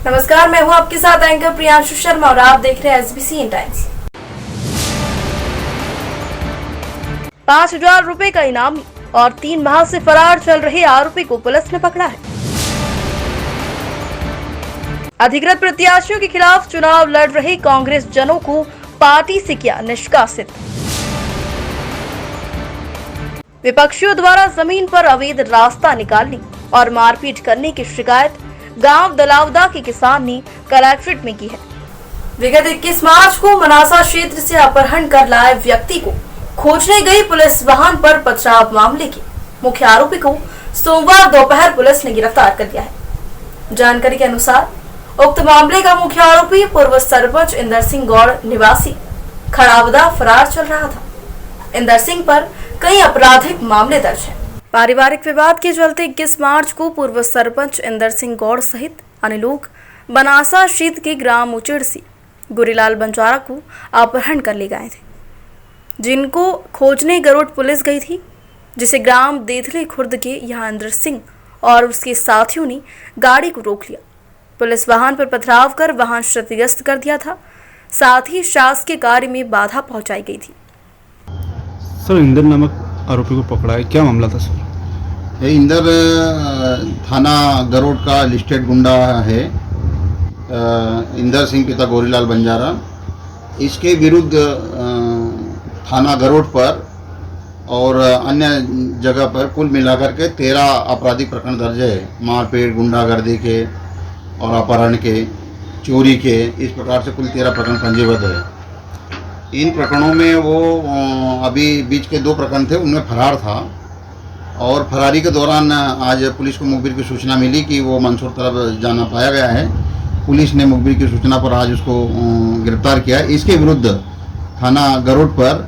नमस्कार, मैं हूं आपके साथ एंकर प्रियांशु शर्मा और आप देख रहे हैं एसबीसी इन टाइम्स। 5,000 रुपए का इनाम और 3 माह से फरार चल रहे आरोपी को पुलिस ने पकड़ा है। अधिकृत प्रत्याशियों के खिलाफ चुनाव लड़ रहे कांग्रेस जनों को पार्टी से किया निष्कासित। विपक्षियों द्वारा जमीन पर अवैध रास्ता निकालने और मारपीट करने की शिकायत गांव दलावदा के किसान ने कलेक्ट्रेट में की है। विगत 21 मार्च को मनासा क्षेत्र से अपहरण कर लाए व्यक्ति को खोजने गई पुलिस वाहन पर पथराव मामले के मुख्य आरोपी को सोमवार दोपहर पुलिस ने गिरफ्तार कर लिया है। जानकारी के अनुसार उक्त मामले का मुख्य आरोपी पूर्व सरपंच इंदर सिंह गौड़ निवासी खड़ावदा फरार चल रहा था। इंदर सिंह पर कई आपराधिक मामले दर्ज हैं। पारिवारिक विवाद के चलते 21 मार्च को पूर्व सरपंच इंदर सिंह गौड़ सहित अन्य लोग बनासा क्षेत्र के ग्राम उचेड़ से गुरीलाल बंजारा को अपहरण कर ले गए थे, जिनको खोजने गरुड़ पुलिस गई थी, जिसे ग्राम देथले खुर्द के यहाँ इंदर सिंह और उसके साथियों ने गाड़ी को रोक लिया। पुलिस वाहन पर पथराव कर वाहन क्षतिग्रस्त कर दिया था, साथ ही शासकीय कार्य में बाधा पहुंचाई गई थी। सर, इंदर नामक आरोपी को पकड़ा है, क्या मामला था सर? ये इंदर थाना गरुड़ का लिस्टेड गुंडा है। इंदर सिंह पिता गोरीलाल बंजारा, इसके विरुद्ध थाना गरुड़ पर और अन्य जगह पर कुल मिलाकर के 13 आपराधिक प्रकरण दर्ज है। मारपीट, गुंडागर्दी के और अपहरण के, चोरी के, इस प्रकार से कुल 13 प्रकरण पंजीबद्ध है। इन प्रकरणों में वो अभी बीच के 2 प्रकरण थे, उनमें फरार था और फरारी के दौरान आज पुलिस को मुखबिर की सूचना मिली कि वो मंदसौर तरफ जाना पाया गया है। पुलिस ने मुखबिर की सूचना पर आज उसको गिरफ्तार किया। इसके विरुद्ध थाना गरुड़ पर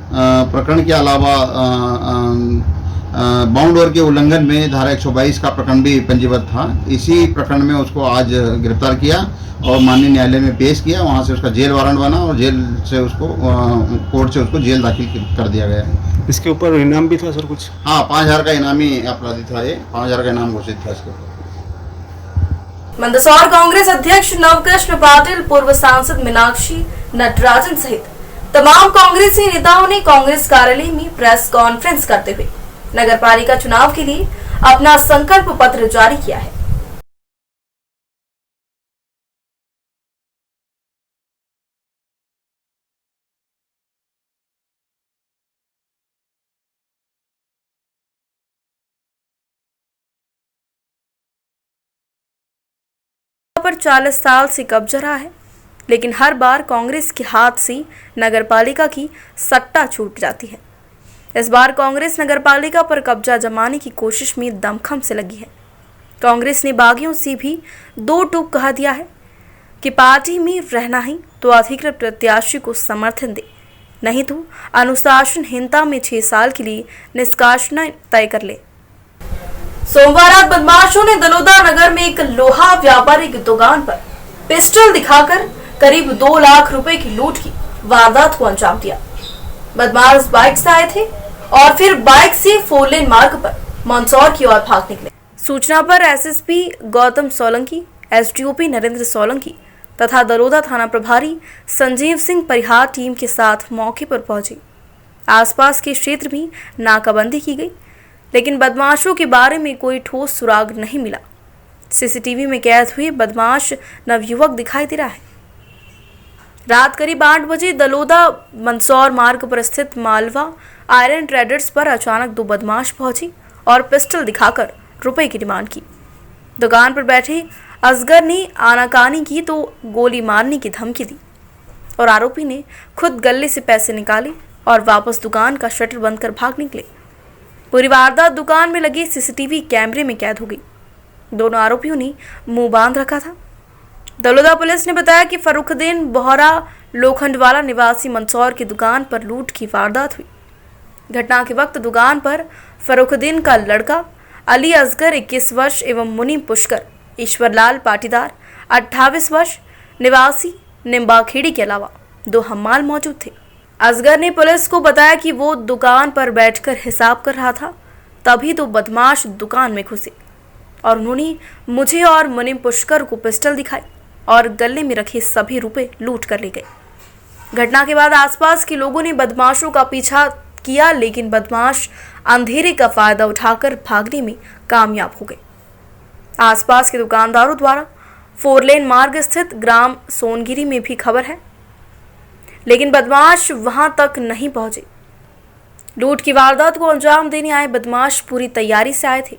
प्रकरण के अलावा बाउंड ओवर के उल्लंघन में धारा 122 का प्रकरण भी पंजीबद्ध था। इसी प्रकरण में उसको आज गिरफ्तार किया और माननीय न्यायालय में पेश किया। वहाँ से उसका जेल वारंट बना और जेल से उसको कोर्ट से उसको जेल दाखिल कर दिया गया है। इसके ऊपर इनाम भी था सर कुछ? हाँ, 5,000 का इनामी अपराधी था। ये 5,000 का इनाम घोषित था इसके ऊपर। मंदसौर कांग्रेस अध्यक्ष नवकृष्ण पाटिल, पूर्व सांसद मीनाक्षी नटराजन सहित तमाम कांग्रेसी नेताओं ने कांग्रेस कार्यालय में प्रेस कॉन्फ्रेंस करते हुए नगरपालिका चुनाव के लिए अपना संकल्प पत्र जारी किया है। पर 40 साल से कब्जा रहा है, लेकिन हर बार कांग्रेस के हाथ से नगरपालिका की सट्टा छूट जाती है। इस बार कांग्रेस नगरपालिका पर कब्जा जमाने की कोशिश में दमखम से लगी है। कांग्रेस ने बागियों से भी 2 टूक कहा दिया है कि पार्टी में रहना ही तो अधिकृत प्रत्याशी को समर्थन दे, नहीं तो अनुशासनहीनता में 6 साल के लिए निष्कासना तय कर ले। सोमवार रात बदमाशों ने दलोदा नगर में एक लोहा व्यापारी की दुकान पर पिस्टल दिखाकर करीब 2 लाख रुपए की लूट की वारदात को अंजाम दिया। बदमाश बाइक से आए थे और फिर बाइक से 4 लेन मार्ग पर मंदसौर की ओर भाग निकले। सूचना पर एसएसपी गौतम सोलंकी, एसडीओपी नरेंद्र सोलंकी तथा दलोदा थाना प्रभारी संजीव सिंह परिहार टीम के साथ मौके पर पहुंचे। आसपास के क्षेत्र में नाकाबंदी की गई, लेकिन बदमाशों के बारे में कोई ठोस सुराग नहीं मिला। सीसीटीवी में कैद हुए बदमाश नवयुवक दिखाई दे रहा है। रात करीब 8 बजे दलोदा मंदसौर मार्ग पर स्थित मालवा आयरन ट्रेडर्स पर अचानक 2 बदमाश पहुंचे और पिस्टल दिखाकर रुपए की डिमांड की। दुकान पर बैठे असगर ने आनाकानी की तो गोली मारने की धमकी दी और आरोपी ने खुद गले से पैसे निकाले और वापस दुकान का शटर बंद कर भाग निकले। पूरी वारदात दुकान में लगे सीसीटीवी कैमरे में कैद हो गई। दोनों आरोपियों ने मुंह बांध रखा था। दलोदा पुलिस ने बताया कि फरुखुद्दीन बोहरा लोखंडवाला निवासी मंदसौर की दुकान पर लूट की वारदात हुई। घटना के वक्त दुकान पर फरुखुद्दीन का लड़का अली असगर 21 वर्ष एवं मुनीम पुष्कर ईश्वरलाल पाटीदार 28 वर्ष निवासी निम्बाखेड़ी के अलावा 2 हम्माल मौजूद थे। असगर ने पुलिस को बताया कि वो दुकान पर बैठकर हिसाब कर रहा था, तभी 2 बदमाश दुकान में घुसे और उन्होंने मुझे और मुनीम पुष्कर को पिस्टल दिखाई और गले में रखे सभी रुपए लूट कर ले गए। घटना के बाद आसपास के लोगों ने बदमाशों का पीछा किया, लेकिन बदमाश अंधेरे का फायदा उठाकर भागने में कामयाब हो गए। आसपास के दुकानदारों द्वारा 4 लेन मार्ग स्थित ग्राम सोनगिरी में भी खबर है, लेकिन बदमाश वहां तक नहीं पहुंचे। लूट की वारदात को अंजाम देने आए बदमाश पूरी तैयारी से आए थे,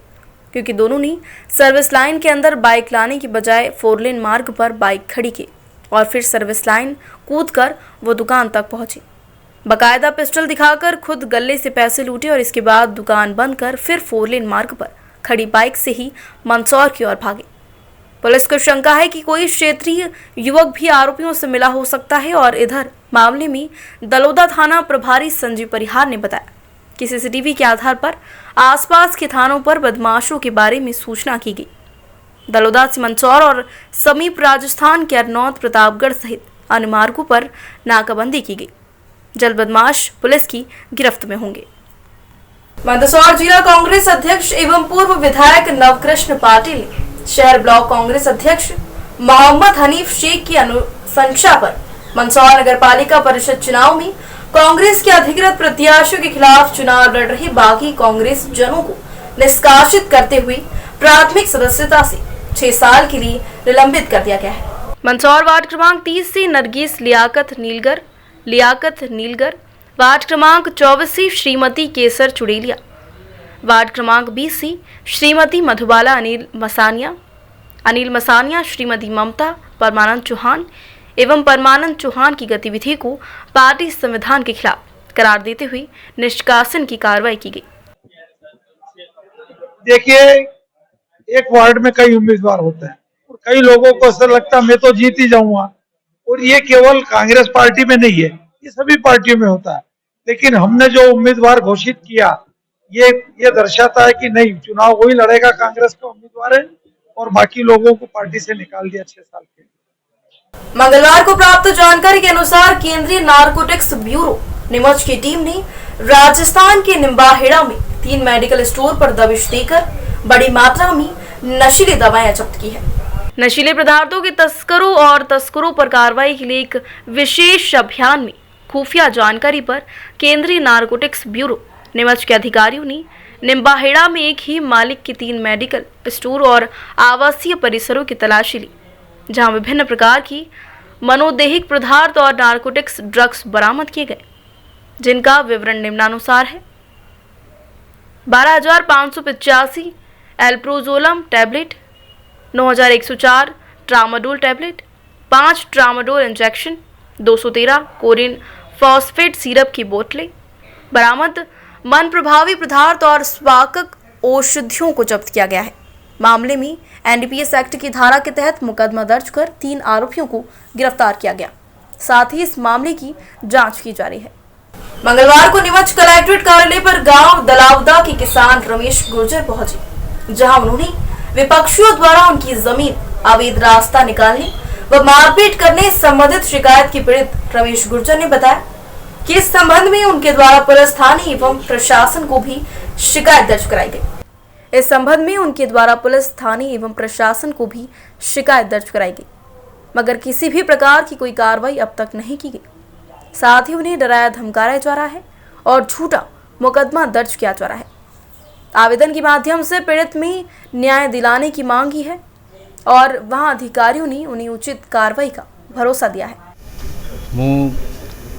क्योंकि दोनों ने सर्विस लाइन के अंदर बाइक लाने की बजाय 4 लेन मार्ग पर बाइक खड़ी की और फिर सर्विस लाइन कूदकर वो दुकान तक पहुंचे। बकायदा पिस्टल दिखाकर खुद गले से पैसे लूटे और इसके बाद दुकान बंद कर फिर 4 लेन मार्ग पर खड़ी बाइक से ही मंदसौर की ओर भागे। पुलिस को शंका है कि कोई क्षेत्रीय युवक भी आरोपियों से मिला हो सकता है और इधर मामले में दलोदा थाना प्रभारी संजीव परिहार ने बताया कि सीसीटीवी के आधार पर आसपास के थानों पर बदमाशों के बारे में सूचना की गई। दलोदा से मंदसौर और समीप राजस्थान के अरनौद, प्रतापगढ़ सहित अन्य मार्गों पर नाकाबंदी की गई। जल्द बदमाश पुलिस की गिरफ्त में होंगे। मंदसौर जिला कांग्रेस अध्यक्ष एवं पूर्व विधायक नवकृष्ण पाटिल ने शहर ब्लॉक कांग्रेस अध्यक्ष मोहम्मद हनीफ शेख की अनुशंसा पर मंदसौर नगर पालिका परिषद चुनाव में कांग्रेस के अधिकृत प्रत्याशियों के खिलाफ चुनाव लड़ रहे बागी कांग्रेस जनों को निष्कासित करते हुए प्राथमिक सदस्यता से 6 साल के लिए निलंबित कर दिया गया है। मंदसौर वार्ड क्रमांक 30 से नरगिस लियाकत नीलगर, वार्ड क्रमांक 24 से श्रीमती केसर चुड़ेलिया, वार्ड क्रमांक 20 से श्रीमती मधुबाला अनिल मसानिया, श्रीमती ममता परमानंद चौहान एवं परमानंद चौहान की गतिविधि को पार्टी संविधान के खिलाफ करार देते हुए निष्कासन की कार्रवाई की गई। देखिए, एक वार्ड में कई उम्मीदवार होते हैं और कई लोगों को ऐसा लगता है मैं तो जीत ही जाऊंगा, और ये केवल कांग्रेस पार्टी में नहीं है, ये सभी पार्टियों में होता है। लेकिन हमने जो उम्मीदवार घोषित किया ये दर्शाता है कि नहीं, चुनाव वही लड़ेगा, कांग्रेस का उम्मीदवार है, और बाकी लोगों को पार्टी से निकाल दिया 6 साल के। मंगलवार को प्राप्त जानकारी के अनुसार केंद्रीय नारकोटिक्स ब्यूरो नीमच की टीम ने राजस्थान के निम्बाहेड़ा में 3 मेडिकल स्टोर पर दबिश देकर बड़ी मात्रा में नशीली दवाएं जब्त की है। नशीले पदार्थों के तस्करों पर कार्रवाई के लिए एक विशेष अभियान में खुफिया जानकारी पर केंद्रीय नारकोटिक्स ब्यूरो नीमच के अधिकारियों ने निम्बाहेड़ा में एक ही मालिक के 3 मेडिकल स्टोर और आवासीय परिसरों की तलाशी ली, जहां विभिन्न प्रकार की मनोदेहिक पदार्थ और नारकोटिक्स ड्रग्स बरामद किए गए, जिनका विवरण निम्नानुसार है। 12,585 alprazolam tablet, 9,104 tramadol tablet, 5 tramadol injection, 213 codeine phosphate syrup की बोतलें बरामद। मन प्रभावी पदार्थ और स्वाकक औषधियों को जब्त किया गया है। मामले में एनडीपीएस एक्ट की धारा के तहत मुकदमा दर्ज कर 3 आरोपियों को गिरफ्तार किया गया। साथ ही इस मामले की जांच की जा रही है। मंगलवार को नीमच कलेक्ट्रेट कार्यालय पर गांव दलावदा के किसान रमेश गुर्जर पहुंचे, जहां उन्होंने विपक्षियों द्वारा उनकी जमीन अवैध रास्ता निकालने व मारपीट करने संबंधित शिकायत की पीड़ित रमेश गुर्जर ने बताया कि इस संबंध में उनके द्वारा पुलिस थाने एवं प्रशासन को भी शिकायत दर्ज कराई गई। मगर किसी भी प्रकार की कोई कार्रवाई अब तक नहीं की गई। साथ ही उन्हें डराया धमकाया जा रहा है और झूठा मुकदमा दर्ज किया जा रहा है। आवेदन के माध्यम से पीड़ित में न्याय दिलाने की मांग की है और वहां अधिकारियों ने उन्हें उचित कार्रवाई का भरोसा दिया है।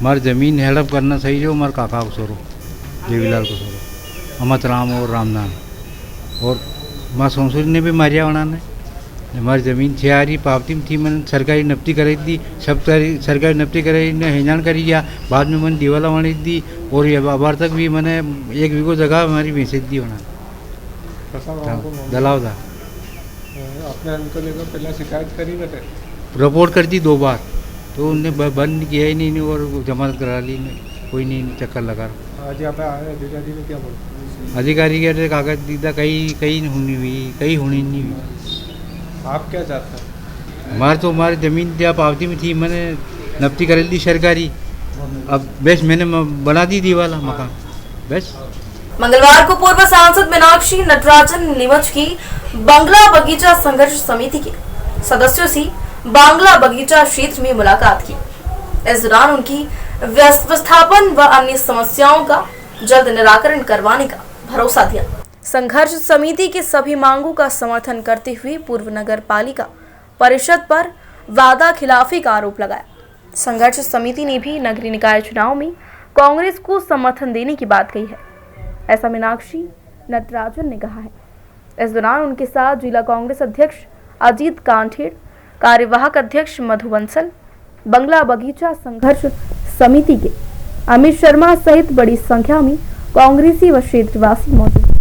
मार जमीन हेल्प करना सही जो मार काका को सोरो देवीलाल को सोरो अमत राम और रामनाम और माँ सोमसुरी ने भी मारिया उन्होंने हमारी ज़मीन छारी पावती में थी। मैंने सरकारी नफ्ती कराई थी, सब सरकारी नफ्ती कराई ने हैजान करी गया। बाद में मैंने दीवाला वाणी दी और ये अबार तक भी मैंने 1 बीघो जगह हमारी बेच दी उन्होंने दलाव था। आपने उनको लेकर पहले शिकायत करी ना? रिपोर्ट कर दी 2 बार तो उनने बंद किया ही नहीं और जमानत करा ली, कोई नहीं चक्कर लगा। आज यहाँ पे आए अधिकारी ने क्या बोला? अधिकारी कह रहे कागज दीदा कहीं होनी हुई, कहीं होनी नहीं हुई। आप क्या चाहते हैं? हमारी ज़मीन जहाँ पावती में थी मैंने नफ्ती कर दी सरकारी, अब बस मैंने बना दी दीवाला मकान बस। मंगलवार को पूर्व सांसद मीनाक्षी नटराजन नीमच की बंगला बगीचा संघर्ष समिति के सदस्यों से बांग्ला बगीचा क्षेत्र में मुलाकात की। इस दौरान उनकी व्यवस्थापन व अन्य समस्याओं का जल्द निराकरण करवाने का भरोसा दिया। संघर्ष समिति की सभी मांगों का समर्थन करते हुए पूर्व नगर पालिका परिषद पर वादा खिलाफी का आरोप लगाया। संघर्ष समिति ने भी नगरीय निकाय चुनाव में कांग्रेस को समर्थन देने की बात कही है, ऐसा मीनाक्षी नटराजन ने कहा है। इस दौरान उनके साथ जिला कांग्रेस अध्यक्ष अजीत कांठेड़, कार्यवाहक अध्यक्ष मधु बंसल, बंगला बगीचा संघर्ष समिति के अमित शर्मा सहित बड़ी संख्या में कांग्रेसी व क्षेत्रवासी मौजूद।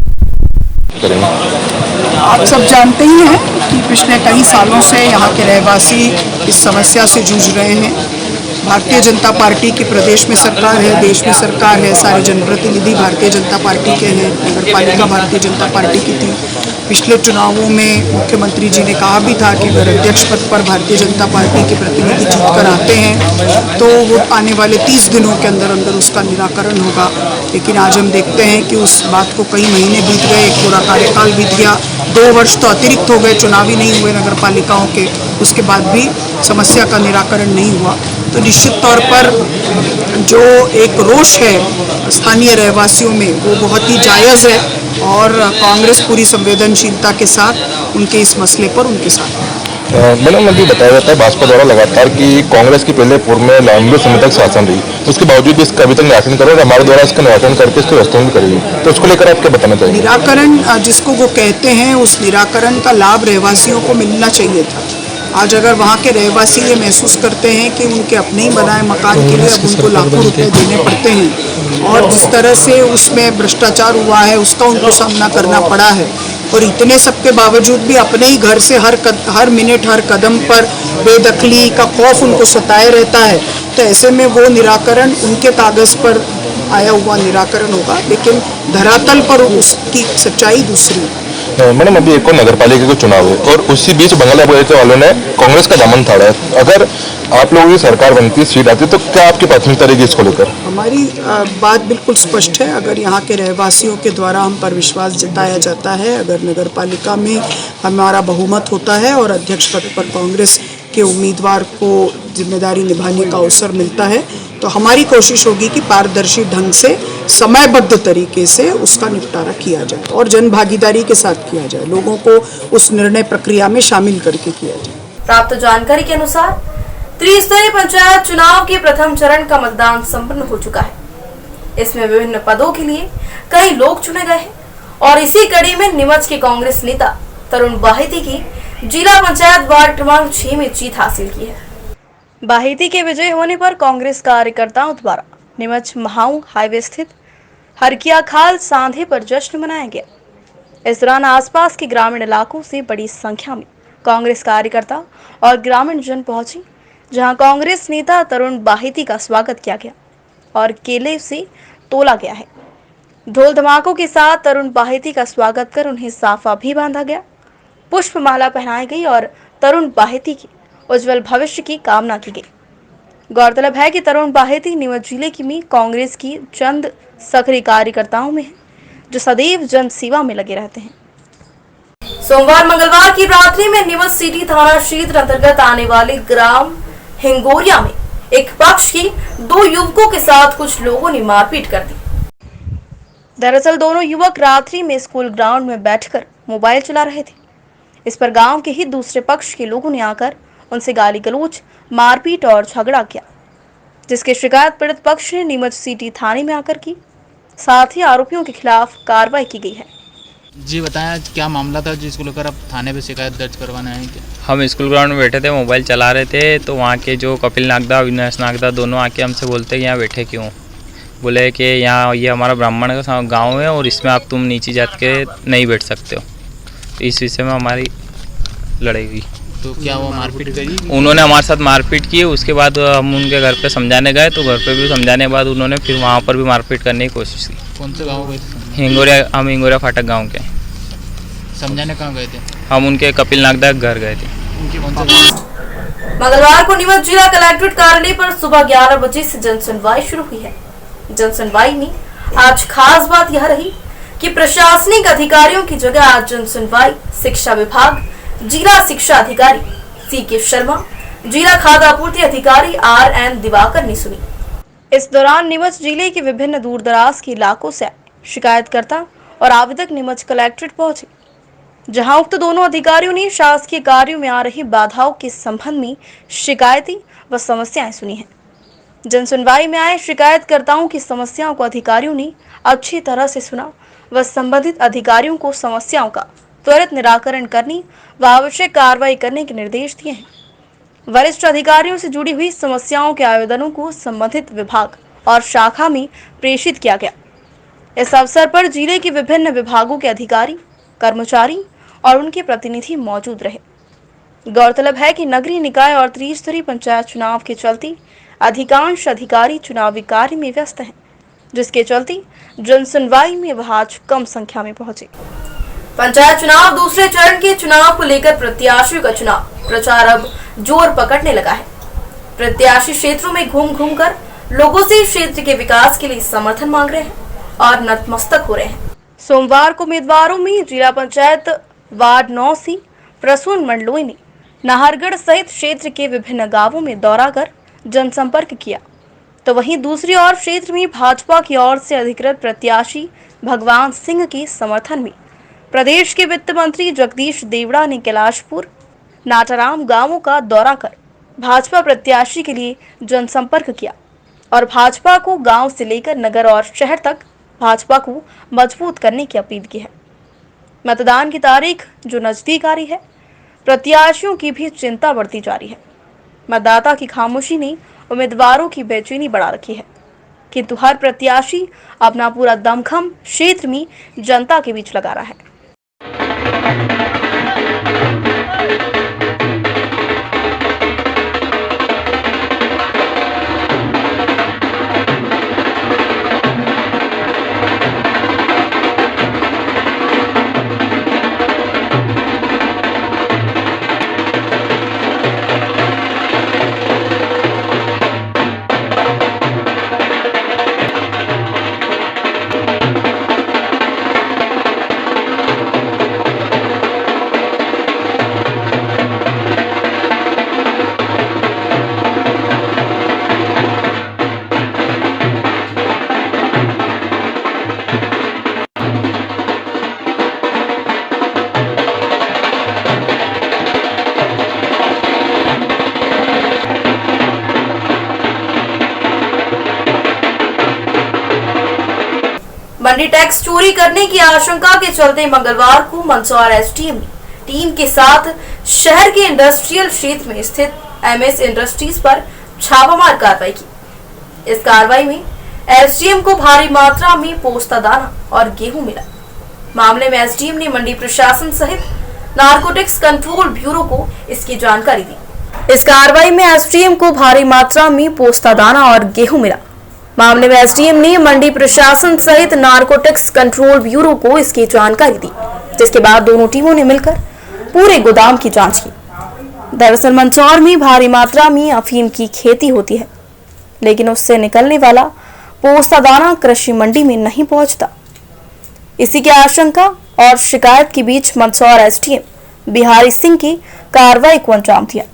आप सब जानते ही हैं कि पिछले कई सालों से यहाँ के रहवासी इस समस्या से जूझ रहे हैं। भारतीय जनता पार्टी की प्रदेश में सरकार है, देश में सरकार है, सारे जनप्रतिनिधि भारतीय जनता पार्टी के हैं, नगर पालिका भारतीय जनता पार्टी की थी। पिछले चुनावों में मुख्यमंत्री जी ने कहा भी था कि अगर अध्यक्ष पद पर भारतीय जनता पार्टी के प्रतिनिधि जीत कर आते हैं तो वो आने वाले 30 दिनों के अंदर अंदर उसका निराकरण होगा। लेकिन आज हम देखते हैं कि उस बात को कई महीने बीत गए, एक पूरा कार्यकाल बीत गया, 2 वर्ष तो अतिरिक्त हो गए, चुनाव ही नहीं हुए नगर पालिकाओं के, उसके बाद भी समस्या का निराकरण नहीं हुआ। तो निश्चित तौर पर जो एक रोष है स्थानीय रहवासियों में वो बहुत ही जायज़ है और कांग्रेस पूरी संवेदनशीलता के साथ उनके इस मसले पर उनके साथ है। मैडम अभी बताया जाता है भाजपा द्वारा लगातार कि कांग्रेस की पहले पूर्व में लंबे समय तक शासन रही, उसके बावजूद भी इसका अभी तक निराकरण करो और हमारे द्वारा इसका निराकरण करके इसको व्यवस्था भी करेगी, तो उसको लेकर आप क्या बताना चाहिए? निराकरण जिसको वो कहते हैं उस निराकरण का लाभ रहवासियों को मिलना चाहिए था। आज अगर वहाँ के रहवासी ये महसूस करते हैं कि उनके अपने ही बनाए मकान के लिए अब उनको लाखों रुपए देने पड़ते हैं और जिस तरह से उसमें भ्रष्टाचार हुआ है उसका उनको सामना करना पड़ा है और इतने सब के बावजूद भी अपने ही घर से हर मिनट हर कदम पर बेदखली का खौफ उनको सताए रहता है, तो ऐसे में वो निराकरण उनके कागज़ पर आया हुआ निराकरण होगा, लेकिन धरातल पर उसकी सच्चाई दूसरी है। मैडम अभी एक और नगर पालिका का चुनाव है और उसी बीच बंगला बगीचा वालों ने कांग्रेस का दामन थाड़ा है। अगर आप लोगों की सरकार बनती, सीट आती, तो क्या आपकी प्राथमिकता रहेगी इसको लेकर? हमारी बात बिल्कुल स्पष्ट है। अगर यहाँ के रहवासियों के द्वारा हम पर विश्वास जताया जाता है, अगर नगर पालिका में हमारा बहुमत होता है और अध्यक्ष पद पर कांग्रेस के उम्मीदवार को जिम्मेदारी निभाने का अवसर मिलता है, तो हमारी कोशिश होगी कि पारदर्शी ढंग से समयबद्ध तरीके से उसका निपटारा किया जाए और जन भागीदारी के साथ किया जाए, लोगों को उस निर्णय प्रक्रिया में शामिल करके किया जाए। प्राप्त जानकारी के अनुसार त्रिस्तरीय पंचायत चुनाव के प्रथम चरण का मतदान संपन्न हो चुका है। इसमें विभिन्न पदों के लिए कई लोग चुने गए हैं और इसी कड़ी में नीमच के कांग्रेस नेता तरुण बाहिती की जिला पंचायत वार्ड क्रमांक 6 में जीत हासिल की है। बाहिती के विजय होने पर कांग्रेस कार्यकर्ताओं द्वारा नीमच महाऊ हाईवे स्थित हरकिया खाल सांधे पर जश्न मनाया गया। इस दौरान आसपास के ग्रामीण इलाकों से बड़ी संख्या में कांग्रेस कार्यकर्ता और ग्रामीण जन पहुंचे, जहां कांग्रेस नेता तरुण बाहिती का स्वागत किया गया और केले से तोला गया है। ढोल धमाकों के साथ तरुण बाहिती का स्वागत कर उन्हें साफा भी बांधा गया, पुष्पमाला पहनाई गई और तरुण बाहिती के उज्जवल भविष्य की कामना की गई। गौरतलब है कि तरुण बाहिती नीमच जिले की में कांग्रेस की चंद सक्रिय कार्यकर्ताओं में है, जो सदैव जन सेवा में लगे रहते हैं। सोमवार मंगलवार की रात्रि में नीमच सिटी थाना क्षेत्र अंतर्गत आने वाले ग्राम हिंगोरिया में एक पक्ष के 2 युवकों के साथ कुछ लोगों ने मारपीट कर दी। दरअसल दोनों युवक रात्रि में स्कूल ग्राउंड में बैठकर मोबाइल चला रहे थे। इस पर गांव के ही दूसरे पक्ष के लोगों ने आकर उनसे गाली गलौज, मारपीट और झगड़ा किया, जिसकी शिकायत पीड़ित पक्ष ने नीमच सिटी थाने में आकर की। साथ ही आरोपियों के खिलाफ कार्रवाई की गई है। जी बताएं, क्या मामला था जिसको लेकर आप थाने पे शिकायत दर्ज करवाना है? क्या हम स्कूल ग्राउंड में बैठे थे, मोबाइल चला रहे थे, तो वहाँ के जो कपिल नागदा, अविनाश नागदा दोनों आके हमसे बोलते कि यहाँ बैठे क्यों। बोले कि यहाँ ये हमारा ब्राह्मण का गांव है और इसमें आप तुम नीची जात के नहीं बैठ सकते हो। तो इस विषय में हमारी लड़ाई हुई। तो क्या वो मारपीट करी? उन्होंने हमारे साथ मारपीट की। उसके बाद हम उनके घर पे समझाने गए, तो घर पे भी समझाने के बाद उन्होंने फिर वहाँ पर भी मारपीट करने की कोशिश की। कौन से गाँव गए थे? हिंगोरिया, हम हिंगोरिया फाटक गाँव के। समझाने कहाँ गए थे? हम उनके कपिल नागदा के घर गए थे। मंगलवार को नीमच जिला कलेक्ट्रेट कार्यालय पर सुबह 11 बजे से जन सुनवाई शुरू हुई है। जन सुनवाई में आज खास बात यह रही कि प्रशासनिक अधिकारियों की जगह आज जन सुनवाई शिक्षा विभाग, जिला शिक्षा अधिकारी, CK शर्मा, जिला खाद्य आपूर्ति अधिकारी RN दिवाकर ने सुनी। इस दौरान नीमच जिले के विभिन्न दूरदराज के इलाकों से शिकायतकर्ता और आवेदक नीमच कलेक्ट्रेट पहुंचे, जहां उक्त दोनों अधिकारियों ने शासकीय कार्यों में आ रही बाधाओं के संबंध में शिकायतें व समस्याएं सुनी हैं। जन सुनवाई में आए शिकायतकर्ताओं की समस्याओं को अधिकारियों ने अच्छी तरह से सुना व संबंधित अधिकारियों को समस्याओं का त्वरित निराकरण करने व आवश्यक कार्रवाई करने के निर्देश दिए हैं। वरिष्ठ अधिकारियों से जुड़ी हुई समस्याओं के आवेदनों को संबंधित विभाग और शाखा में प्रेषित किया गया। इस अवसर पर जिले के विभिन्न विभागों के अधिकारी, कर्मचारी और उनके प्रतिनिधि मौजूद रहे। गौरतलब है कि नगरीय निकाय और त्रिस्तरीय पंचायत चुनाव के चलते अधिकांश अधिकारी चुनावी कार्य में व्यस्त हैं, जिसके चलते जन सुनवाई में वह आज कम संख्या में पहुंचे। पंचायत चुनाव दूसरे चरण के चुनाव को लेकर प्रत्याशियों का चुनाव प्रचार अब जोर पकड़ने लगा है। प्रत्याशी क्षेत्रों में घूम घूम कर लोगों से क्षेत्र के विकास के लिए समर्थन मांग रहे हैं और नतमस्तक हो रहे हैं। सोमवार को उम्मीदवारों में जिला पंचायत वार्ड 9 से प्रसून मंडलोई ने नाहरगढ़ सहित क्षेत्र के विभिन्न गांवों में दौरा कर जनसंपर्क किया, तो वहीं दूसरी ओर क्षेत्र में भाजपा की ओर से अधिकृत प्रत्याशी भगवान सिंह के समर्थन में प्रदेश के वित्त मंत्री जगदीश देवड़ा ने कैलाशपुर, नाटाराम गांवों का दौरा कर भाजपा प्रत्याशी के लिए जनसंपर्क किया और भाजपा को गांव से लेकर नगर और शहर तक भाजपा को मजबूत करने की अपील की है। मतदान की तारीख जो नजदीक आ रही है, प्रत्याशियों की भी चिंता बढ़ती जा रही है। मतदाता की खामोशी ने उम्मीदवारों की बेचैनी बढ़ा रखी है, किंतु हर प्रत्याशी अपना पूरा दमखम क्षेत्र में जनता के बीच लगा रहा है। मंडी टैक्स चोरी करने की आशंका के चलते मंगलवार को मंदसौर एसडीएम ने टीम के साथ शहर के इंडस्ट्रियल क्षेत्र में स्थित MS इंडस्ट्रीज पर छापामार कार्रवाई की। इस कार्रवाई में एसडीएम को भारी मात्रा में पोस्ता दाना और गेहूं मिला। मामले में एसडीएम ने मंडी प्रशासन सहित नारकोटिक्स कंट्रोल ब्यूरो को इसकी जानकारी दी। इस कार्रवाई में एसडीएम को भारी मात्रा में पोस्ता दाना और गेहूं मिला। मामले में एसडीएम ने मंडी प्रशासन सहित नारकोटिक्स कंट्रोल ब्यूरो को इसकी जानकारी दी, जिसके बाद दोनों टीमों ने मिलकर पूरे गोदाम की जांच की। दरअसल मंदसौर में भारी मात्रा में अफीम की खेती होती है, लेकिन उससे निकलने वाला पोस्ता दाना कृषि मंडी में नहीं पहुंचता। इसी की आशंका और शिकायत के बीच मंदसौर एसडीएम बिहारी सिंह की कार्रवाई को अंजाम दिया।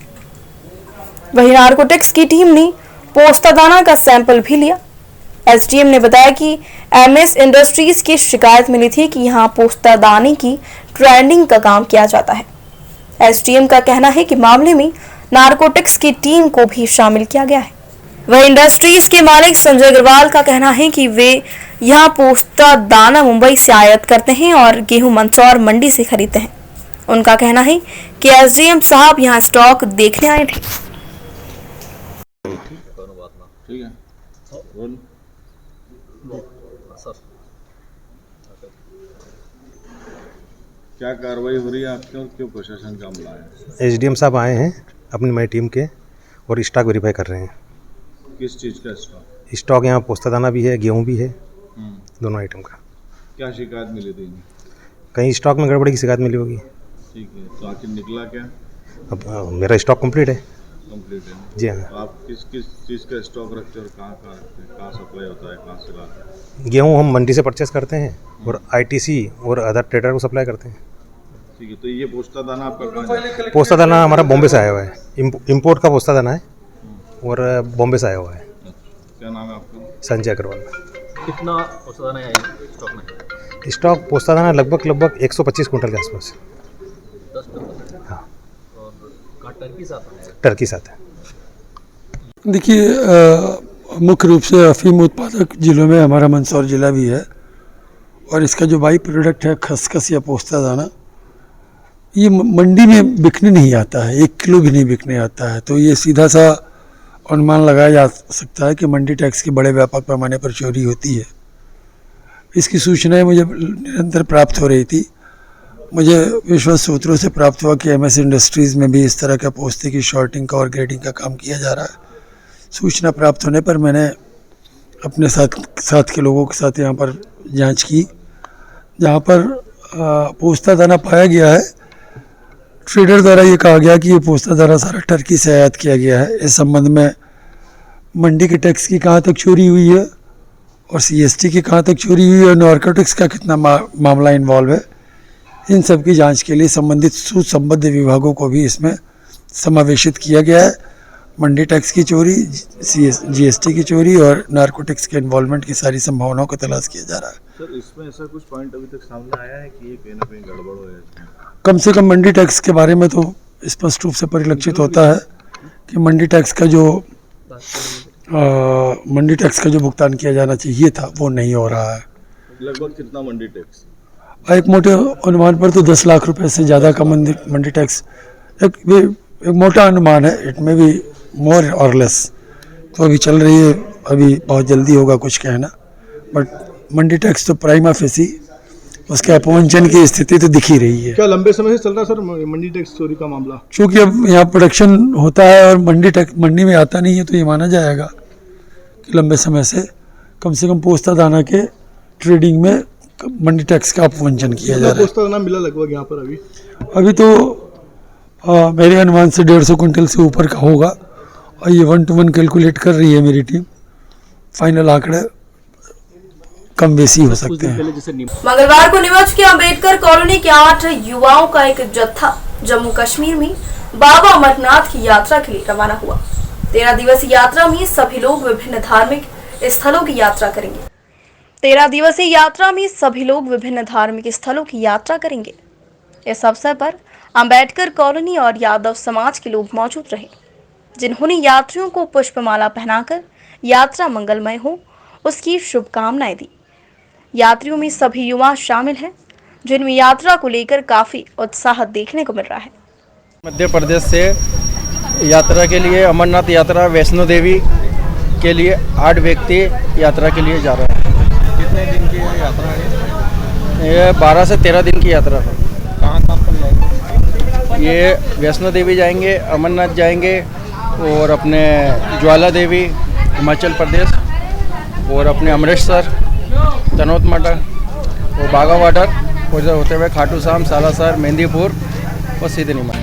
वहीं नारकोटिक्स की टीम ने पोस्ता दाना का सैंपल भी लिया। एसडीएम ने बताया कि MS इंडस्ट्रीज की शिकायत मिली थी कि यहां पोस्ता दाने की ट्रेंडिंग का काम किया जाता है। एसडीएम का कहना है कि मामले में नारकोटिक्स की टीम को भी शामिल किया गया है। वह इंडस्ट्रीज के मालिक संजय अग्रवाल का कहना है कि वे यहां पोस्ता दाना मुंबई से आयात करते हैं और गेहूं मंदसौर मंडी से खरीदते हैं। उनका कहना है कि एसडीएम साहब यहां स्टॉक देखने आए थे। ठीक है, क्या कार्रवाई हो रही है आपके और क्यों प्रशासन का हमला है? एसडीएम साहब आए हैं अपनी नई टीम के और स्टॉक वेरीफाई कर रहे हैं। किस चीज़ का स्टॉक? स्टॉक यहाँ पोस्ता दाना भी है, गेहूँ भी है, दोनों आइटम का। क्या शिकायत मिली थी? कहीं स्टॉक में गड़बड़ी की शिकायत मिली होगी। ठीक है, तो आखिर निकला क्या? अब मेरा स्टॉक कंप्लीट है। कंप्लीट है जी हाँ। तो आप किस किस चीज़ का स्टॉक रखते हैं और कहाँ रखते हैं, कहाँ सप्लाई होता है, कहाँ से लाते हैं? गेहूँ हम मंडी से परचेस करते हैं और ITC और अदर ट्रेडर को सप्लाई करते हैं। ठीक है, तो ये पोस्ता दाना आपका कहाँ है? पोस्ता दाना हमारा बॉम्बे से आया हुआ है, इम्पोर्ट का पोस्ता दाना है और बॉम्बे से आया हुआ है। क्या नाम है आपका? संजय अग्रवाल। कितना पोस्ता दाना है स्टॉक में? स्टॉक पोस्ता दाना लगभग 125 कुंटल के आसपास। 10 हाँ। और कहाँ टर्की से आता है? टर्की से आता है। देखिए, मुख्य रूप से अफीम उत्पादक जिलों में हमारा मंदसौर जिला भी है और इसका जो बाई प्रोडक्ट है खसखस या पोस्ता दाना, ये मंडी में बिकने नहीं आता है, 1 किलो भी नहीं बिकने आता है। तो ये सीधा सा अनुमान लगाया जा सकता है कि मंडी टैक्स की बड़े व्यापक पैमाने पर चोरी होती है। इसकी सूचनाएं मुझे निरंतर प्राप्त हो रही थी। मुझे विश्वस्त सूत्रों से प्राप्त हुआ कि एमएस इंडस्ट्रीज़ में भी इस तरह का पोस्ते की शॉर्टिंग का और ग्रेडिंग का काम किया जा रहा है। सूचना प्राप्त होने पर मैंने अपने साथ के लोगों के साथ यहाँ पर जांच की, जहाँ पर पोस्ता दाना पाया गया है। ट्रेडर द्वारा ये कहा गया कि ये पोस्ता दाना सारा टर्की से आयात किया गया है। इस संबंध में मंडी के टैक्स की कहाँ तक चोरी हुई है और सीएसटी की कहाँ तक चोरी हुई है और नारकोटिक्स का कितना मामला इन्वॉल्व है, इन सब की जांच के लिए संबंधित सुसंबद्ध विभागों को भी इसमें समावेशित किया गया है। मंडी टैक्स की चोरी, जीएसटी की चोरी और नारकोटिक्स के इन्वॉल्वमेंट की सारी संभावनाओं को तलाश किया जा रहा है। सर, इसमें ऐसा कुछ पॉइंट अभी तक सामने आया है कि ये कहीं ना कहीं गड़बड़ हो है? कम से कम मंडी टैक्स के बारे में तो स्पष्ट रूप से परिलक्षित होता है कि मंडी टैक्स का जो भुगतान किया जाना चाहिए था वो नहीं हो रहा है। लगभग कितना मंडी टैक्स? एक मोटे अनुमान पर तो 10 लाख रुपए से ज़्यादा का मंडी टैक्स एक मोटा अनुमान है। इट में भी मोर और लेस तो अभी चल रही है, अभी बहुत जल्दी होगा कुछ कहना, बट मंडी टैक्स तो प्राइमा फेसी उसके अपवंचन की स्थिति तो दिख ही रही है। क्या लंबे समय से चल रहा है सर मंडी टैक्स चोरी का मामला? क्योंकि अब यहाँ प्रोडक्शन होता है और मंडी में आता नहीं है, तो ये माना जाएगा कि लंबे समय से कम पोस्ता दाना के ट्रेडिंग में मंडी टैक्स का अपवंचन किया जा रहा है। पोस्ता दाना मिला लगभग यहाँ पर अभी तो मेरे अनुमान से 150 कुंटल से ऊपर का होगा और ये 1 to 1 कैलकुलेट कर रही है मेरी टीम। फाइनल आंकड़े कम बेसी हो सकते हैं। मंगलवार को नीमच के अंबेडकर कॉलोनी के 8 युवाओं का एक जत्था जम्मू कश्मीर में बाबा अमरनाथ की यात्रा के लिए रवाना हुआ। 13 दिवसीय यात्रा में सभी लोग विभिन्न धार्मिक स्थलों की यात्रा करेंगे। 13 दिवसीय यात्रा में सभी लोग विभिन्न धार्मिक स्थलों की यात्रा करेंगे। इस अवसर पर अंबेडकर कॉलोनी और यादव समाज के लोग मौजूद रहे, जिन्होंने यात्रियों को पुष्पमाला पहनाकर यात्रा मंगलमय हो उसकी शुभकामनाएं दी। यात्रियों में सभी युवा शामिल हैं, जिनमें यात्रा को लेकर काफी उत्साह देखने को मिल रहा है। मध्य प्रदेश से यात्रा के लिए अमरनाथ यात्रा वैष्णो देवी के लिए 8 व्यक्ति यात्रा के लिए जा रहे हैं। कितने दिन की यात्रा है? ये 12 से 13 दिन की यात्रा है। कहाँ पर जाएंगे? ये वैष्णो देवी जाएंगे, अमरनाथ जाएंगे और अपने ज्वाला देवी हिमाचल प्रदेश और अपने अमृतसर, तनोत माता और बाघा वाटर उधर होते हुए खाटू श्याम, सालासर, मेहंदीपुर और सीधे नीमच।